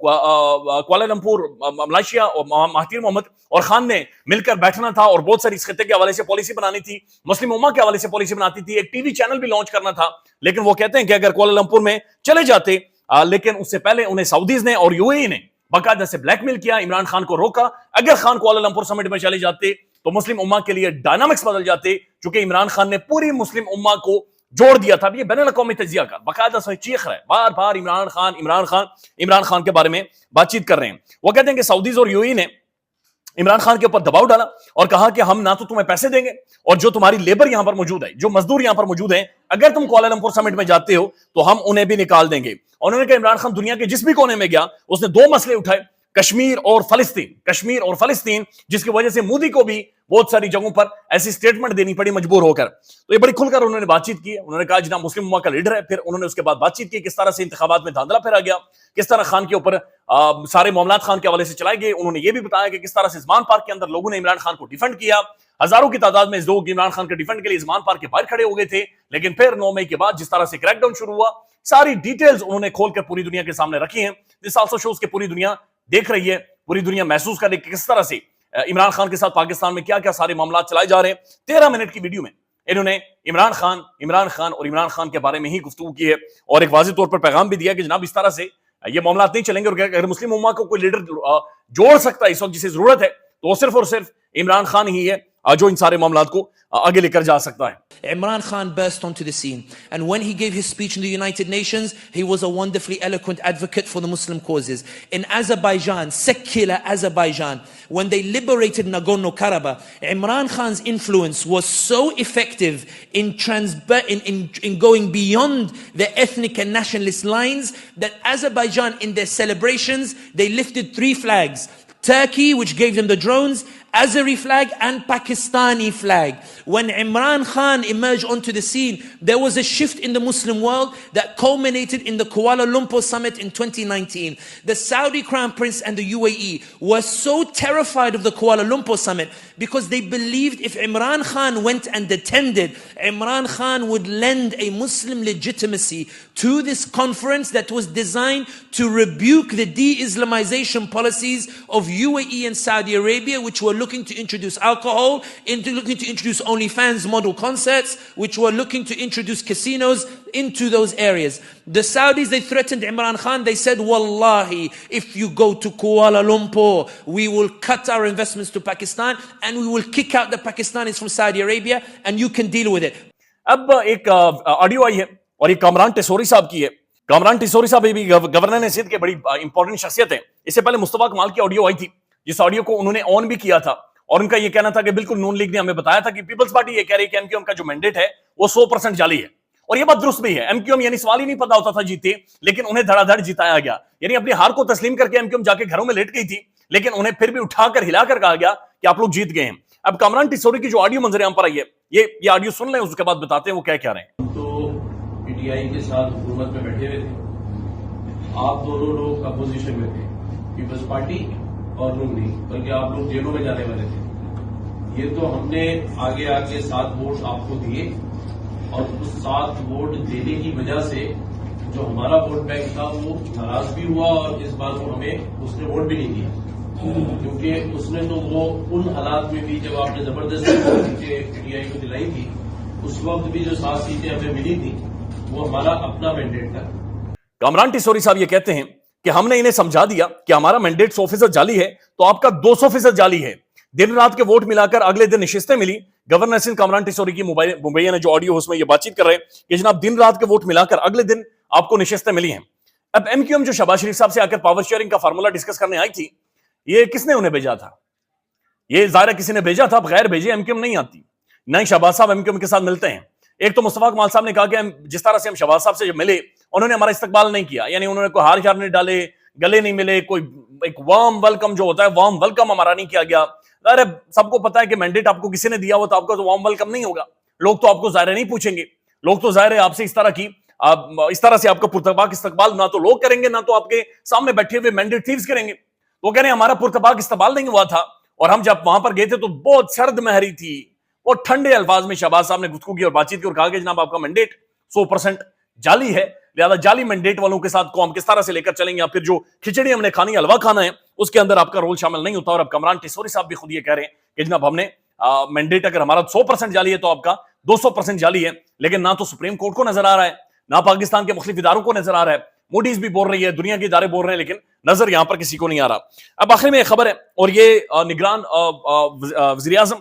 Kuala Lumpur Malaysia اور Mahathir Mohamad اور خان نے مل کر بیٹھنا تھا اور بہت ساری اس خطے کے حوالے سے پالیسی بنانی تھی, مسلم امہ کے حوالے سے پالیسی بناتی تھی, ایک ٹی وی چینل بھی لانچ کرنا تھا. لیکن وہ کہتے ہیں کہ اگر کوالالمپور میں چلے جاتے, لیکن اس سے پہلے انہیں سعودیز نے اور یو اے ای نے باقاعدہ سے بلیک میل کیا, عمران خان کو روکا. اگر خان کوالالمپور سمٹ میں چلے جاتے تو مسلم امہ کے لیے ڈائنامکس بدل جاتے, چونکہ عمران خان نے پوری مسلم امہ کو جوڑ دیا تھا. یہ بین الاقوامی تجزیہ کار باقاعدہ سے چیخ رہا ہے, بار بار عمران خان کے بارے میں بات چیت کر رہے ہیں. وہ کہتے ہیں کہ سعودیز اور یو اے ای نے عمران خان کے اوپر دباؤ ڈالا اور کہا کہ ہم نہ تو تمہیں پیسے دیں گے, اور جو تمہاری لیبر یہاں پر موجود ہے, جو مزدور یہاں پر موجود ہیں, اگر تم کوالالمپور سمٹ میں جاتے ہو تو ہم انہیں بھی نکال دیں گے. اور انہوں نے کہا عمران خان دنیا کے جس بھی کونے میں گیا اس نے دو مسئلے اٹھائے, کشمیر اور فلسطین, جس کی وجہ سے مودی کو بھی بہت ساری جگہوں پر ایسی سٹیٹمنٹ دینی پڑی مجبور ہو کر. تو یہ بڑی کھل کر انہوں نے بات چیت کی. انہوں نے کہا جناب مسلم امہ کا لیڈر ہے. پھر انہوں نے اس کے بعد بات چیت کی کس طرح سے انتخابات میں دھاندلا پھیرا گیا, کس طرح خان کے اوپر سارے معاملات خان کے حوالے سے چلائے گئے. انہوں نے یہ بھی بتایا کہ کس طرح سے زمان پارک کے اندر لوگوں نے عمران خان کو ڈیفینڈ کیا, ہزاروں کی تعداد میں لوگ عمران خان کے ڈیفینڈ کے لیے زمان پارک کے باہر کھڑے ہو گئے تھے. لیکن پھر 9 مئی کے بعد جس طرح سے کریک ڈاؤن شروع ہوا, ساری ڈیٹیلز انہوں نے کھول کر پوری دنیا کے سامنے رکھی ہیں. دس آلسو شوز کہ پوری دنیا دیکھ رہی ہے, پوری دنیا محسوس کر رہی ہے کہ کس طرح سے عمران خان کے ساتھ پاکستان میں کیا کیا سارے معاملات چلائے جا رہے ہیں. 13 منٹ کی ویڈیو میں انہوں نے عمران خان کے بارے میں ہی گفتگو کی ہے, اور ایک واضح طور پر پیغام بھی دیا کہ جناب اس طرح سے یہ معاملات نہیں چلیں گے, اور اگر مسلم امہ کو کوئی لیڈر جوڑ سکتا ہے اس وقت جسے ضرورت ہے تو وہ صرف اور صرف عمران خان ہی ہے جو ان سارے معاملات کو آگے لے کر جا سکتا ہے. Imran Khan burst onto the scene, and when he gave his speech in the United Nations, he was a wonderfully eloquent advocate for the Muslim causes. In Azerbaijan, secular Azerbaijan, when they liberated Nagorno-Karabakh, Imran Khan's influence was so effective in going beyond the ethnic and nationalist lines that Azerbaijan, in their celebrations, they lifted 3 flags. Turkey, which gave them the drones, Azeri flag and Pakistani flag. When Imran Khan emerged onto the scene, there was a shift in the Muslim world that culminated in the Kuala Lumpur summit in 2019. The Saudi Crown Prince and the UAE were so terrified of the Kuala Lumpur summit because they believed if Imran Khan went and attended, Imran Khan would lend a Muslim legitimacy to this conference that was designed to rebuke the de-Islamization policies of UAE and Saudi Arabia, which were looking to introduce alcohol, looking to introduce OnlyFans model concerts, which were looking to introduce casinos into those areas. The Saudis, they threatened Imran Khan. They said, Wallahi, if you go to Kuala Lumpur, we will cut our investments to Pakistan and we will kick out the Pakistanis from Saudi Arabia and you can deal with it. اب ایک audio آئی ہے اور یہ کامران ٹیسوری صاحب کی ہے. کامران ٹیسوری صاحب بھی گورنر نصیحت کے بڑی امپورٹنٹ شخصیت ہے. اس سے پہلے مصطفیٰ کمال کی آڈیو آئی تھی, جس آڈیو کو انہوں نے آن بھی کیا تھا, اور ان کا یہ کہنا تھا کہ بالکل نون لیگ نے ہمیں بتایا تھا کہ پیپلز پارٹی یہ کہہ رہی ہے کہ ایم کیو ایم کا جو مینڈیٹ ہے وہ 100% جعلی ہے. اور یہ بات درست بھی ہے. ایم کیو ایم یعنی سوال ہی نہیں پتا ہوتا تھا جیتے, لیکن انہیں دھڑا دھڑ جتایا گیا. یعنی اپنی ہار کو تسلیم کر کے ایم کیو ایم جا کے گھروں میں لیٹ گئی تھی, لیکن انہیں پھر بھی اٹھا کر ہلا کر کہا گیا کہ آپ لوگ جیت گئے ہیں. اب کامران ٹیسوری کی جو آڈیو منظر عام پر آئی ہے, یہ آڈیو سن لیں, اس کے بعد بتاتے ہیں وہ کیا کہہ رہے ہیں. تو پی ٹی آئی کے ساتھ حکومت میں بیٹھے ہوئے تھے, آپ دونوں لوگ اپوزیشن میں تھے, پیپلز پارٹی اور نون لیگ, بلکہ آپ لوگ جیلوں میں جانے والے تھے. یہ تو ہم نے آگے 7 ووٹ آپ کو دیے, اور اس 7 ووٹ دینے کی وجہ سے جو ہمارا ووٹ بینک تھا وہ ناراض بھی ہوا, اور اس بار کو ہمیں اس نے ووٹ بھی نہیں دیا, کیونکہ اس نے تو وہ ان حالات میں بھی جب آپ نے زبردستی سیٹیں پی ٹی آئی کو دلائی تھی, اس وقت بھی جو 7 سیٹیں ہمیں ملی تھی وہ ہمارا اپنا مینڈیٹ تھا. کامران ٹیسوری صاحب یہ کہتے ہیں کہ ہم نے انہیں سمجھا دیا کہ ہمارا مینڈیٹ 100% جعلی ہے, تو آپ کا 200% جعلی ہے. دن رات کے ووٹ ملا کر اگلے دن نشستیں ملی. گورنر سندھ کامران ٹیسوری کی مبینہ جو آڈیو اس میں یہ بات چیت کر رہے ہیں کہ جناب دن رات کے ووٹ ملا کر اگلے دن آپ کو نشستیں ملی ہیں. اب ایم کیو ایم جو شہباز شریف صاحب سے آ کر پاور شیئرنگ کا فارمولا ڈسکس کرنے آئی تھی, یہ کس نے انہیں بھیجا تھا؟ یہ ظاہر کسی نے بھیجا تھا, بغیر بھیجے ایم کیو ایم نہیں آتی. نہ ہی شہباز صاحب ایم کیو ایم کے ساتھ ملتے ہیں. ایک تو مصطفیٰ کمال صاحب نے کہا کہ جس طرح سے ہم شہباز صاحب سے جب ملے انہوں نے ہمارا استقبال نہیں کیا, یعنی انہوں نے کوئی ہار شار نہیں ڈالے, گلے نہیں ملے, کوئی ایک وارم ویلکم جو ہوتا ہے وارم ویلکم ہمارا نہیں کیا گیا. ظاہر سب کو پتا ہے کہ مینڈیٹ آپ کو کسی نے دیا ہو تو آپ کا تو وارم ویلکم نہیں ہوگا. لوگ تو آپ کو ظاہر نہیں پوچھیں گے, لوگ تو ظاہر ہے آپ سے اس طرح سے آپ کا پرتپاک استقبال نہ تو لوگ کریں گے, نہ تو آپ کے سامنے بیٹھے ہوئے مینڈیٹ تھیوز کریں گے. وہ کہہ رہے ہیں ہمارا پرتپاک استقبال نہیں ہوا تھا, اور ہم جب وہاں پر گئے تھے تو بہت سرد مہری تھی. اور ٹھنڈے الفاظ میں شہباز صاحب نے گفتگو کی اور بات چیت کی اور کہا کہ جناب آپ کا مینڈیٹ 100% جعلی ہے. لہذا جعلی مینڈیٹ والوں کے ساتھ کو ہم کس طرح سے لے کر چلیں گے، یا پھر جو کھچڑی ہم نے کھانی حلوہ کھانا ہے اس کے اندر آپ کا رول شامل نہیں ہوتا. اور اب کمران ٹیسوری صاحب بھی خود یہ کہہ رہے ہیں کہ جناب ہم نے مینڈیٹ اگر ہمارا 100% جعلی ہے تو آپ کا 200% جعلی ہے. لیکن نہ تو سپریم کورٹ کو نظر آ رہا ہے، نہ پاکستان کے مختلف اداروں کو نظر آ رہا ہے. موڈیز بھی بول رہی ہے، دنیا کے ادارے بول رہے ہیں، لیکن نظر یہاں پر کسی کو نہیں آ رہا. اب آخر میں ایک خبر ہے، اور یہ نگران وزیر اعظم،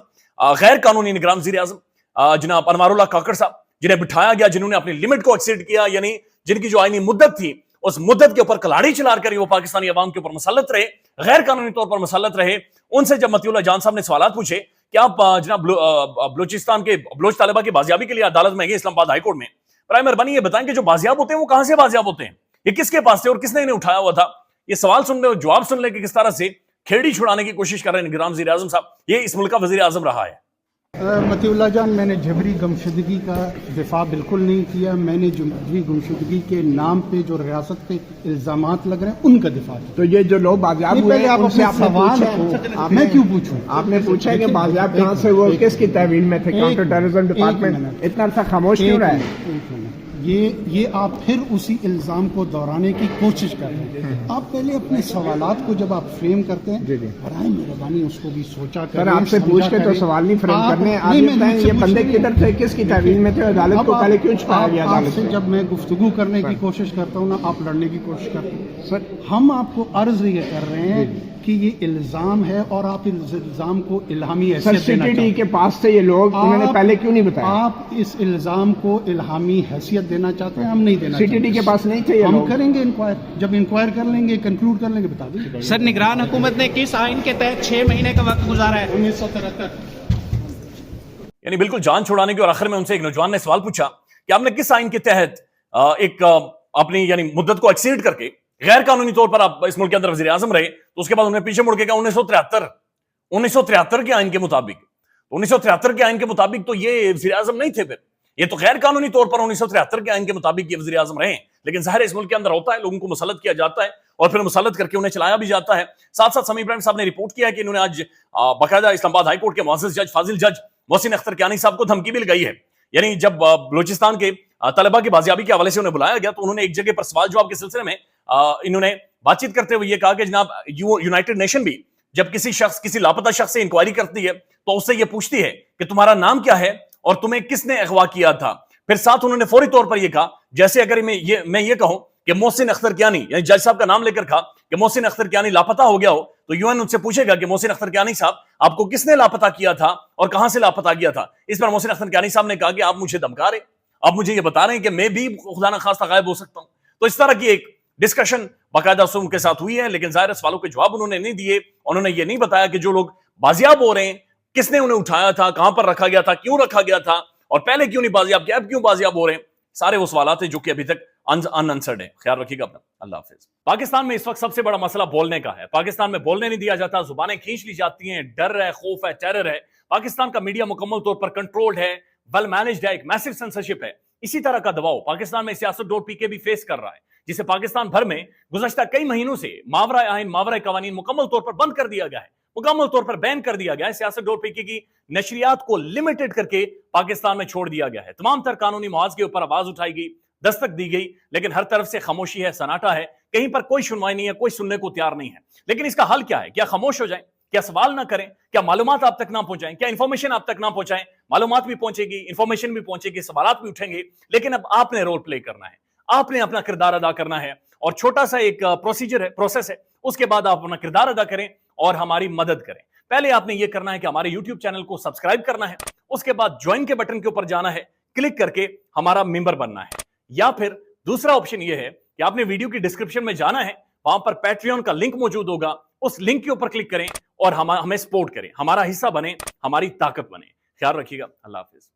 غیر قانونی نگران وزیر اعظم جناب انوار اللہ کاکڑ صاحب، جنہیں بٹھایا گیا، جنہوں نے اپنی لمٹ کو ایکسیڈ کیا، یعنی جن کی جو آئینی مدت تھی اس مدت کے اوپر کلاڑی چلا کر وہ پاکستانی عوام کے اوپر مسلط رہے، غیر قانونی طور پر مسلط رہے. ان سے جب مطیع اللہ جان صاحب نے سوالات پوچھے کہ آپ جناب بلوچستان کے بلوچ طالبہ کی بازیابی کے لیے عدالت میں گئے اسلام آباد ہائی کورٹ میں، برائے مہربانی یہ بتائیں کہ جو بازیاب ہوتے ہیں وہ کہاں سے بازیاب ہوتے ہیں، یہ کس کے پاس تھے اور کس نے انہیں اٹھایا ہوا تھا؟ یہ سوال سن لے اور جواب سن لے کہ کس طرح سے کھیڑی چھڑانے کی کوشش کر رہے ہیں نگران وزیر اعظم صاحب. یہ اس ملک کا وزیر اعظم رہا ہے. مطیع اللہ جان، میں نے جبری گمشدگی کا دفاع بالکل نہیں کیا. میں نے جبری گمشدگی کے نام پہ جو ریاست پہ الزامات لگ رہے ہیں ان کا دفاع کیا. تو یہ جو لوگ بازیاب ہوئے ہیں ان سے آپ نے پوچھا، میں کیوں پوچھوں؟ آپ نے پوچھا کہ بازیاب کہاں سے، وہ کس کی تحویل میں تھے؟ کاؤنٹر ٹیررزم ڈپارٹمنٹ اتنا عرصہ خاموش کیوں رہا ہے؟ یہ آپ پھر اسی الزام کو دہرانے کی کوشش کر رہے ہیں. آپ پہلے اپنے سوالات کو جب آپ فریم کرتے ہیں برائے مہربانی اس کو بھی سوچا کریں. سر آپ سے پوچھ کے تو سوال نہیں فریم کرنے. آپ یہ بندے کدھر تھے، کس کی تحویل میں تھے، عدالت کو پہلے کیوں چھپایا گیا عدالت سے؟ جب میں گفتگو کرنے کی کوشش کرتا ہوں نا، آپ لڑنے کی کوشش کرتے ہیں. سر ہم آپ کو عرض یہ کر رہے ہیں کہ یہ الزام ہے اور آپ اس الزام کو الہامی حیثیت دینا چاہتے ہیں. کے پاس سے یہ لوگ انہوں نے پہلے کیوں نہیں بتایا؟ آپ اس الزام کو الہامی حیثیت دینا چاہتے ہیں، ہم نہیں دینا. سی ٹی ٹی کے پاس نہیں تھے، ہم کریں گے انکوائر. جب انکوائر کر لیں گے، کنکلوڈ کر لیں گے، بتا دیں. سر نگران حکومت نے کس آئین کے تحت 6 مہینے کا وقت گزارا ہے؟ 1973. یعنی بالکل جان چھڑانے کی. اور آخر میں ان سے ایک نوجوان نے سوال پوچھا کہ آپ نے کس آئین کے تحت ایک اپنی یعنی مدت کو ایکسیڈ کر کے غیر قانونی طور پر آپ اس ملک کے اندر وزیر اعظم رہے. تو اس کے بعد انہوں نے پیچھے مڑ کے کہا 1973 کے آئین کے مطابق. 1973 کے آئین کے مطابق تو یہ وزیر اعظم نہیں تھے، پھر یہ تو غیر قانونی طور پر 1973 کے آئین کے مطابق یہ وزیر اعظم رہے. لیکن ظاہر اس ملک کے اندر ہوتا ہے، لوگوں کو مسلط کیا جاتا ہے اور پھر مسلط کر کے انہیں چلایا بھی جاتا ہے. ساتھ ساتھ سمیع ابراہیم صاحب نے رپورٹ کیا ہے کہ انہوں نے آج باقاعدہ اسلام آباد ہائی کورٹ کے معزز جج فاضل جج محسن اختر کیانی صاحب کو دھمکی بھی لگائی ہے. یعنی جب بلوچستان کے طلبہ کی بازیابی کے حوالے سے انہیں بلایا گیا تو انہوں نے ایک جگہ پر سوال جواب کے سلسلے میں انہوں نے بات چیت کرتے ہوئے یہ کہا کہ جناب یونائٹڈ نیشن بھی جب کسی لاپتہ شخص سے انکوائری کرتی ہے تو اس سے یہ پوچھتی ہے کہ تمہارا نام کیا ہے اور تمہیں کس نے اغوا کیا تھا. پھر ساتھ انہوں نے فوری طور پر یہ کہا، جیسے اگر میں یہ کہوں کہ محسن اختر کیانی، یعنی جج صاحب کا نام لے کر کہا کہ محسن اختر کیانی لاپتہ ہو گیا ہو، تو یو این ان سے پوچھے گا کہ محسن اختر کیانی صاحب آپ کو کس نے لاپتہ کیا تھا اور کہاں سے لاپتہ کیا تھا. اس پر محسن اختر کیانی صاحب نے کہا کہ آپ مجھے دھمکا رہے، آپ مجھے یہ بتا رہے ہیں کہ میں بھی خدا نخواستہ غائب ہو سکتا ہوں. تو اس طرح کی ایک ڈسکشن باقاعدہ ان کے ساتھ ہوئی ہے. لیکن ظاہر سوالوں کے جواب انہوں نے نہیں دیے. انہوں نے یہ نہیں بتایا کہ جو لوگ بازیاب ہو رہے ہیں کس نے انہیں اٹھایا تھا، کہاں پر رکھا گیا تھا، کیوں رکھا گیا تھا اور پہلے کیوں نہیں بازیاب کیا، اب کیوں بازیاب ہو رہے ہیں. سارے وہ سوالات ہیں جو کہ ابھی تک انسرڈ ہیں. خیال رکھیے گا اپنا. اللہ حافظ. پاکستان میں اس وقت سب سے بڑا مسئلہ بولنے کا ہے. پاکستان میں بولنے نہیں دیا جاتا، زبانیں کھینچ لی جاتی ہیں، ڈر ہے، خوف ہے، ٹیرر ہے. پاکستان کا میڈیا مکمل طور پر کنٹرولڈ ہے، ویل مینجڈ ہے، ایک میسو سینسرشپ ہے. اسی طرح کا دباؤ پاکستان میں سیاست ڈور پی کے بھی فیس کر رہا ہے، جسے پاکستان بھر میں گزشتہ کئی مہینوں سے ماورائے آئین ماورائے قوانین مکمل طور پر بند کر دیا گیا ہے، مکمل طور پر بین کر دیا گیا ہے. سیاست ڈور پی کے کی نشریات کو لمیٹڈ کر کے پاکستان میں چھوڑ دیا گیا ہے. تمام تر قانونی محاذ کے اوپر آواز اٹھائی گئی، دستک دی گئی، لیکن ہر طرف سے خاموشی ہے، سناٹا ہے. کہیں پر کوئی سنوائی نہیں ہے، کوئی سننے کو تیار نہیں ہے. لیکن اس کا حل کیا ہے؟ کیا خاموش ہو جائیں؟ کیا سوال نہ کریں؟ کیا معلومات آپ تک نہ پہنچائیں؟ کیا انفارمیشن آپ تک نہ پہنچائیں؟ معلومات بھی پہنچے گی، انفارمیشن بھی پہنچے گی، سوالات بھی اٹھیں گے. لیکن اب آپ نے رول پلے کرنا ہے، آپ نے اپنا کردار ادا کرنا ہے. اور چھوٹا سا ایک پروسیس ہے، اس کے بعد آپ اپنا کردار ادا کریں اور ہماری مدد کریں. پہلے آپ نے یہ کرنا ہے کہ ہمارے یوٹیوب چینل کو سبسکرائب کرنا ہے. اس کے بعد جوائن کے بٹن کے اوپر جانا ہے، کلک کر کے ہمارا ممبر بننا ہے. یا پھر دوسرا آپشن یہ ہے کہ آپ نے ویڈیو کی ڈسکرپشن میں جانا ہے، وہاں پر پیٹریون کا لنک موجود ہوگا، اس لنک کے اوپر کلک کریں اور ہمیں سپورٹ کریں، ہمارا حصہ بنیں، ہماری طاقت بنیں. خیال رکھیے گا. اللہ حافظ.